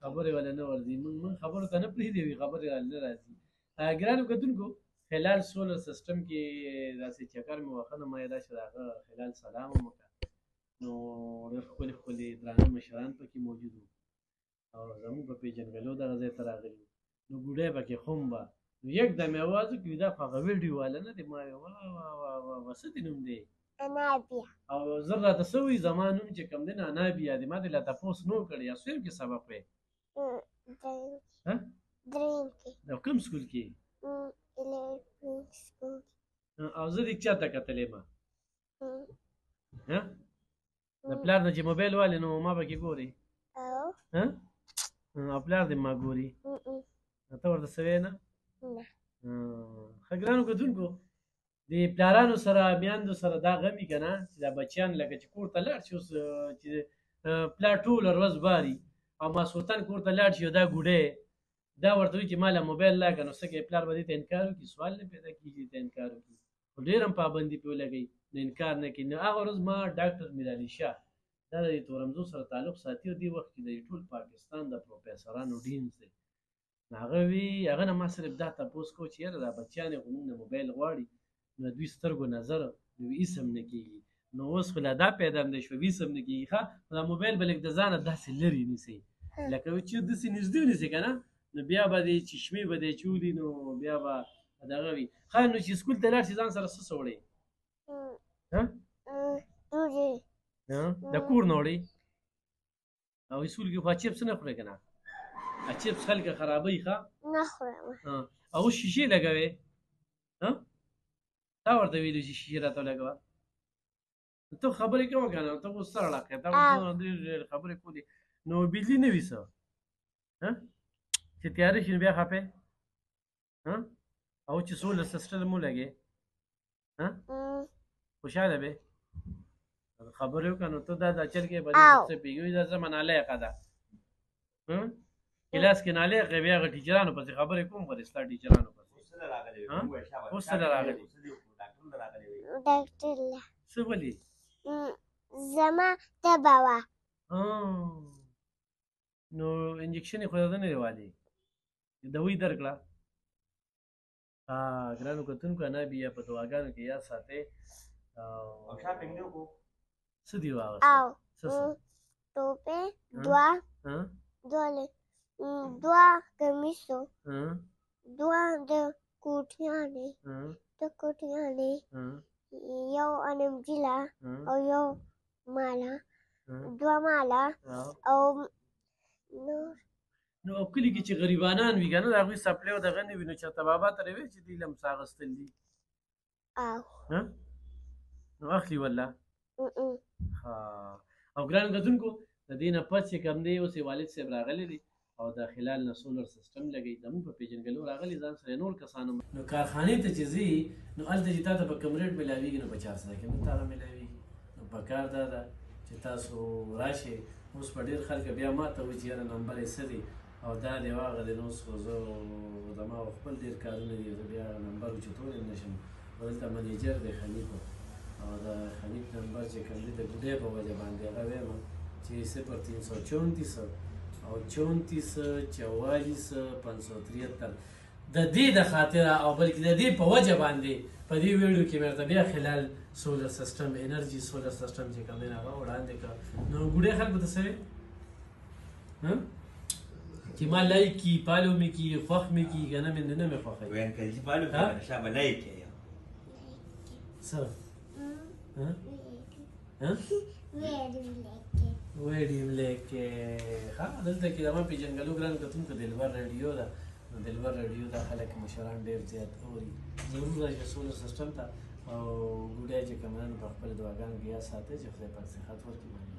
خبرې ولا نه ورځي موږ خبرو ته نه پرېږدي خبرې ولا نه راځي. ګرانو کتونکو خلال سولر سیسټم کې داسې چکر مې وخه نه ما دا چې د هغه خلال سلام هم وکړه. نو ډېر ښکلي ښکلي درانه مشران پکې موجود وو او زموږ په پېژنګلو دغه ځای ته راغلي وو. نو بوډۍ پکې خم به نو یک دم یې اواز وکړي دا خو هغه ویډیو والا نه دی. ما ویل واه څه دې نوم دی انابیا او زر راته څه وایي زما نوم چې کوم دی نه انابیا دی. ما دې لا تپوس نه و کړی. اصل کې سبق وی دریم کې او کوم سکول کې او زه دې چاته کتلی ما د پلار نه چې موبایل والي نو ما پکې ګوري او پلار دې ما ګوري ته ورته څه وایې نه ښه ګرانو کتونکو د پلارانو سره میاندو سره دا غم وي که نه چې دا بچیان لکه چې کور ته لاړ شي اوس چې پلار ټوله ورځ باري او ماسخوتن کور ته لاړ شي او دا ګوډی دا ورته وایي چې ما له موبایل راکړه نو څه کوي پلار به دې ته انکار وکړي سوال نه پیدا کېږي ته انکار وکړي خو ډېر هم پابندي پرې ولګوي نو انکار نه کوي. نو هغه ورځ ما ډاکټر میرعلي شاه دا د تورمزو سره تعلق ساتي او دې وخت کې د ټول پاکستان د پروفیسرانو ډینز دی. هغه وی هغه نه ما صرف دا تپوس کو چې یاره دا بچیان خو موږ نه موبایل غواړي نو دوی سترګو نظر نو هېڅ هم نه کېږي. نو اوس خو لا دا پیدا هم دی شوه هېڅ هم نه کېږي. ښه دا موبایل به لږ د ځانه داسې لرې نیسئ لکه چې داسې نږدې ونیسئ که نه نو بیا به دې چشمې به دې چولي نو بیا به دغه وي. ښه نو چې سکول ته لاړ شي ځان سره څه وړئ د کور نه وړئ او سکول کې خو چپس نه خورئ که نه چپس خلک خرابوي ښه نه خورم او اوس شیشې لګوئ تا ورته ویلي چې شیشې راته ولګوه ته خبرې کوه که نه ته اوس سره لاقې ته ډېرې خبرې کولې نو بجلي نه وي څه چې تیاره شي نو بیا خفې او چې سولر سیسټم ولګې خوشحاله به خبرې وکړه نو ته دا د چل کې به څه پوهېږي دا څه منالایقه ده کلاس کې نالایقه بیا هغه ټیچرانو پسې خبرې کوم خو د ستا ټیچرانو پسې اوس څه له راغلي ډاکټر له څه ولې زما تبه وه نو انجکشن یې خو ده نه دی والي دوی درکړه. ګرانو کتونکو انابیا په دعاګانو کې یاد ساتئ او شاپینګ دې وکړو څه دي واغسته ټوپۍ دوه کمیسو دوه د کوټیانې یو انمجیله او یو ماله دوه ماله او نو کلي کې چې غریبانان وي که نه د هغوی سپلی او دغه نه وي نو چېرته بابا ته راوایي چې دوی له څه اخیستل دي نو اخلي والله او ګرانو کتونکو د دې نه پس چې کوم دی اوس یې والد صاحب راغلی دی او د خلال نه سولر سیسټم لګوي زموږ په پېژنګلو راغلي ځان سره نور کسانو نو کارخانې ته چې ځي نو هلته چې تا ته به کوم ریټ میلاویږي نو په 400 کې نو تا به میلاویږي نو پکار دا ده چې تاسو راشئ اوس په ډېر خلک بیا ما ته وایي چې یاره نمبر یې څه دی او دا دی واغه دی نو اوس خو زه زما خپل ډېر کارونه دي زه بیا نمبر اوچتولی نه شم دلته منیجر دی خلیفه او د خلیف نمبر چې کوم دی د ګوډۍ په وجه باندې هغه وایم چې 0334 او 34 44 573 د دې د خاطره او بلکې د دې په وجه باندې په دې ویډیو کې مې ورته بیا خلال سولر سیسټم انرژي سولر سیسټم چې کوم دی هغه وړاندې کړه نو ګوډۍ خلکو ته څه چې ما لایک کي فالو مې کي خوښ مې کي که نه مې نه مې خوښوي ویل که چې فالو کړه شابه لایک یې څه ویډیو لیکې ښه دلته کې زما پېژنګلو ګرانو کتونکو دلبر راډیو ده نو دلبر راډیو دا خلک مشران ډېر زیات اوري ضرور راشئ سولر سیسټم ته او ګوډۍ چې کوم په خپلو دعاګانو کې یاد ساتئ چې خدای پاک صحت ورکړي.